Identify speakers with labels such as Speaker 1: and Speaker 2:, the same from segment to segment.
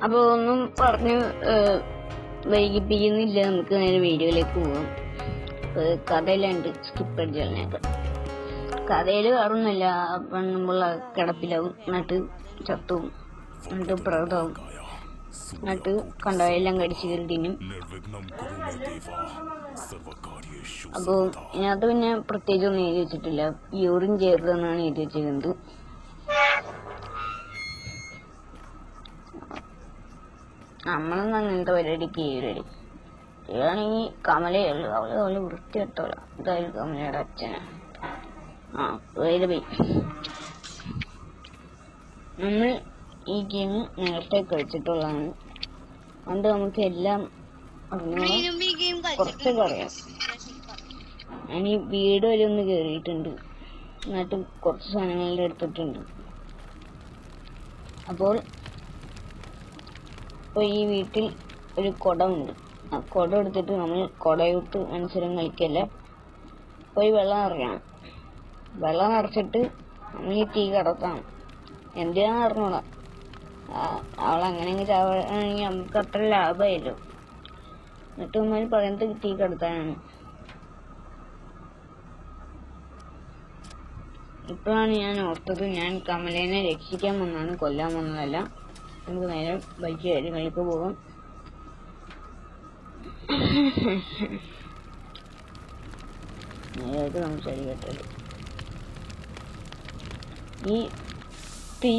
Speaker 1: അപ്പോൾ ഒന്നും പറഞ്ഞ് വൈകിപ്പിക്കുന്നില്ല, നമുക്ക് നേരെ വീഡിയോയിലേക്ക് പോകാം. കഥയിലുണ്ട് സ്കിപ്പ് അടിച്ചാലിനൊക്കെ. കഥയിൽ വേറൊന്നുമില്ല, പെണ്ണുമ്പോൾ കിടപ്പിലാവും, എന്നിട്ട് ചത്തുവും, എന്നിട്ട് പ്രകൃതവും, എന്നിട്ട് കണ്ടവയെല്ലാം കടിച്ചു കയറി തിന്നും. അപ്പോൾ ഇതിനകത്ത് പിന്നെ പ്രത്യേകിച്ചൊന്നും എഴുതി വെച്ചിട്ടില്ല, യൂറിൻ ചെയ്തതെന്നാണ് എഴുതി വെച്ചിരുന്നത്. നമ്മളൊന്നും അങ്ങനത്തെ പരിപാടിക്ക് ചെയ്യൂലടി. ഇതാണെങ്കിൽ കമലയേ ഉള്ളു, അവള് വൃത്തികെട്ടോള. ഇതായാലും കമലയുടെ അച്ഛനാ. പോയി നമ്മൾ ഈ ഗെയിം നേരത്തെ കളിച്ചിട്ടുള്ളതാണ്, അതുകൊണ്ട് നമുക്ക് എല്ലാം കുറച്ചൊക്കെ അറിയാം. ഞാൻ ഈ വീട് വരെ ഒന്ന് കയറിയിട്ടുണ്ട്, എന്നിട്ട് കുറച്ച് സാധനങ്ങളുടെ എടുത്തിട്ടുണ്ട്. അപ്പോൾ ഈ വീട്ടിൽ ഒരു കുടമുണ്ട്. ആ കുടം എടുത്തിട്ട് നമ്മൾ കുടയൂട്ട് മത്സരം കളിക്കല്ല, പോയി വെള്ളം നിറയ്ക്കണം. വെള്ളം നിറച്ചിട്ട് നമ്മൾ ഈ തീ കടത്തണം. എന്തിനാന്ന് അറിഞ്ഞൂടാ, അവളങ്ങനെ ചാവാണെങ്കിൽ നമുക്ക് അത്ര ലാഭമായല്ലോ. എന്നിട്ട് നമ്മൾ പറയുന്നത് തീ കടത്താനാണ്. ഇപ്പോഴാണ് ഞാൻ ഓർത്തത്, ഞാൻ കമലേനെ രക്ഷിക്കാൻ വന്നാണ്, കൊല്ലാൻ വന്നതല്ല. നമുക്ക് നേരെ ബൈക്ക് കാര്യങ്ങളിലേക്ക് പോകാം. നേരത്തെ സംസാരിക്കട്ടത്. ഈ തീ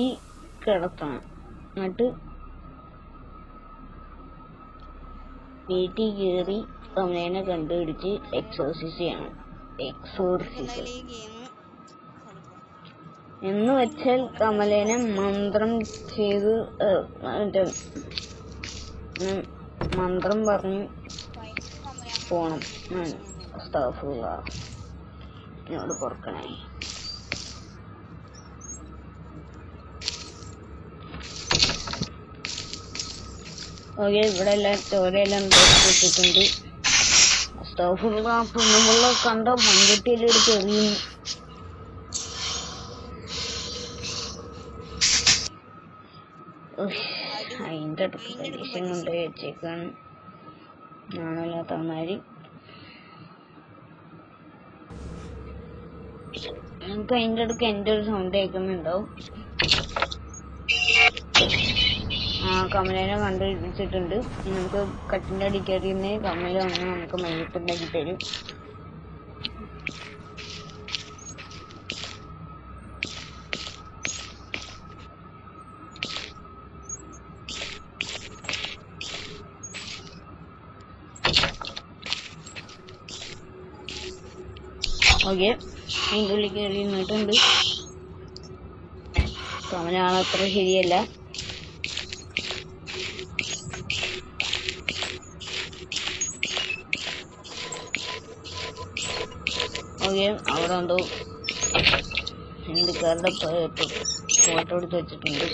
Speaker 1: കിടത്തണം, എന്നിട്ട് വീട്ടിൽ കയറി കമലേനെ കണ്ടുപിടിച്ച് എക്സോർസിസ് ചെയ്യണം. എക്സോർസിസ് എന്ന് വെച്ചാൽ കമലേനെ മന്ത്രം ചെയ്ത് മറ്റേ മന്ത്രം പറഞ്ഞ് പോണം. എന്നോട് പൊറുക്കണേ. ഓക്കെ, ഇവിടെ എല്ലാം ചോരയെല്ലാം ഇട്ടിട്ടുണ്ട്. പെണ്ണുമുള്ള കണ്ട മൺകുട്ടിയെല്ലാം എടുത്ത് എറിയുന്നു. അതിൻ്റെ അടുത്ത് പരീക്ഷ കൊണ്ടുപോയി വെച്ചേക്കാണ്, നാണല്ലാത്തമാര്. നമുക്ക് അതിൻ്റെ അടുക്ക് എൻ്റെ ഒരു സൗണ്ട് കേൾക്കുന്നുണ്ടാവും. കമലേനെ കണ്ടുപിടിച്ചിട്ടുണ്ട്. നമുക്ക് കട്ടിൻ്റെ അടിക്കറിയുന്ന കമല വന്ന് നമുക്ക് മയ്യത്തുണ്ടാക്കി തരും. ഓക്കെ, അതിൻ്റെ ഉള്ളിൽ കയറി നിന്നിട്ടുണ്ട്. കമലാണ് അത്ര ശരിയല്ല. ഓക്കെ, അവിടെ എന്തോ ഹിന്ദിക്കാരുടെ ഫോട്ടോ എടുത്ത് വെച്ചിട്ടുണ്ട്.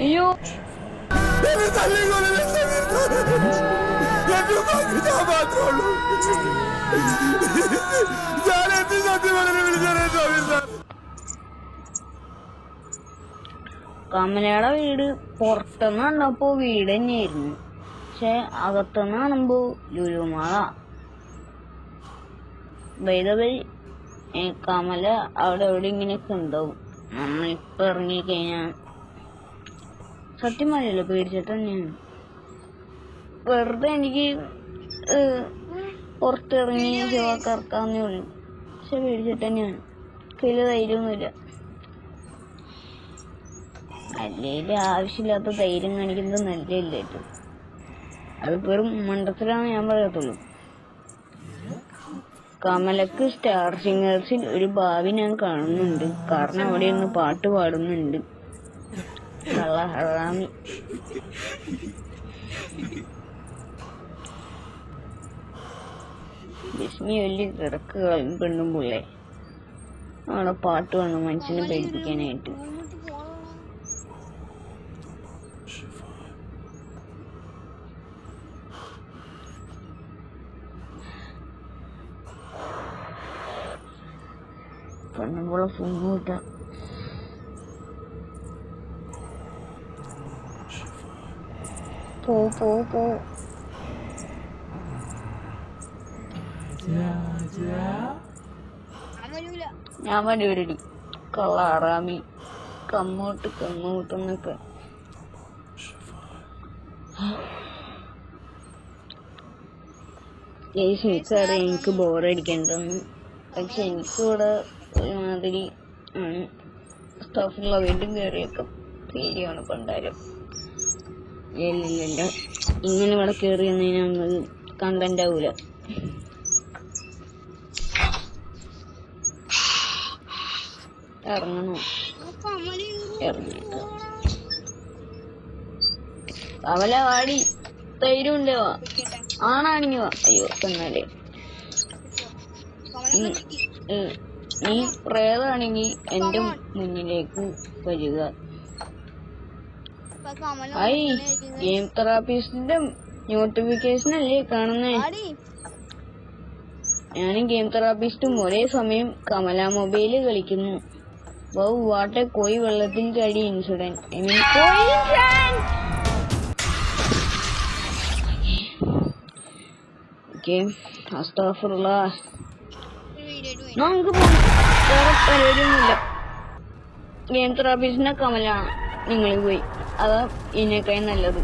Speaker 1: അയ്യോ, കമലയുടെ വീട് പുറത്തുനിന്ന് കണ്ടപ്പോ വീട് തന്നെയായിരുന്നു, പക്ഷെ അകത്തുനിന്ന് കാണുമ്പോ ലുലുമാള. വൈദവൈ കമല അവിടെ എവിടെ ഇങ്ങനെയൊക്കെ ഉണ്ടാവും. നമ്മളിപ്പോ ഇറങ്ങിക്കഴിഞ്ഞാൽ സത്യം പറയല്ലോ പേടിച്ചിട്ട് തന്നെയാണ്. വെറുതെ എനിക്ക് പുറത്തിറങ്ങി കറക്കാവുന്നേ ഉള്ളൂ, പക്ഷെ പേടിച്ചിട്ട് തന്നെയാണ്. കയ്യില് ധൈര്യമൊന്നുമില്ല. അല്ലെങ്കിൽ ആവശ്യമില്ലാത്ത ധൈര്യം കാണിക്കുന്നത് നല്ലതായിട്ട്. അത് വെറും മണ്ടത്തിലാണ് ഞാൻ പറയത്തുള്ളൂ. കമലക്ക് സ്റ്റാർ സിംഗേഴ്സിൽ ഒരു ഭാവി ഞാൻ കാണുന്നുണ്ട്, കാരണം അവിടെ ഒന്ന് പാട്ട് പാടുന്നുണ്ട്. ഹറാമി. ലക്ഷ്മി വലിയ കിടക്ക് പെണ്ണും പുള്ളേ അവിടെ പാട്ട് വന്നു മനുഷ്യനെ പേടിപ്പിക്കാനായിട്ട്. പെണ്ണുമ്പോളെ ഫുഡ് പോ പോ പോ. ഞാൻ വരൂരടി കള്ളാറാമി കമ്മൂട്ടെന്നൊക്കെ. എനിക്കറിയാം എനിക്ക് ബോറടിക്കണ്ടെന്ന്. പക്ഷെ എനിക്കിവിടെ ഒരുമാതിരി സ്റ്റാഫുള്ള വീണ്ടും കയറിയൊക്കെ പേടിയാണ് പണ്ടാരം. ഇല്ല ഇങ്ങനെ ഇവിടെ കയറി വന്നതിന് കണ്ടന്റ് ആവൂല. ഇറങ്ങണോ? ഇറങ്ങിയേക്കാം. കമല വാടി, ധൈര്യം ഉണ്ടോ? ആണാണെങ്കിൽ വാ. അയ്യോ തന്നാലേ. നീ പ്രേതാണെങ്കിൽ എന്റെ മുന്നിലേക്ക് വരിക. ഗെയിം തെറാപ്പിസ്റ്റിന്റെ നോട്ടിഫിക്കേഷൻ അല്ലേ കാണുന്നേ? ഞാനും ഗെയിം തെറാപ്പിസ്റ്റും ഒരേ സമയം കമല മൊബൈല് കളിക്കുന്നു. വൗ വാട്ടെ കോയി വെള്ളത്തിൽ ചാടി ഇൻസിഡന്റ്. നമുക്ക് വേറെ പരിപാടിയൊന്നുമില്ല. ഗെയിം തെറാപ്പിസ്റ്റിന്റെ കമലാണ്. നിങ്ങൾ പോയി, അതാ ഇതിനേക്കായി നല്ലത്.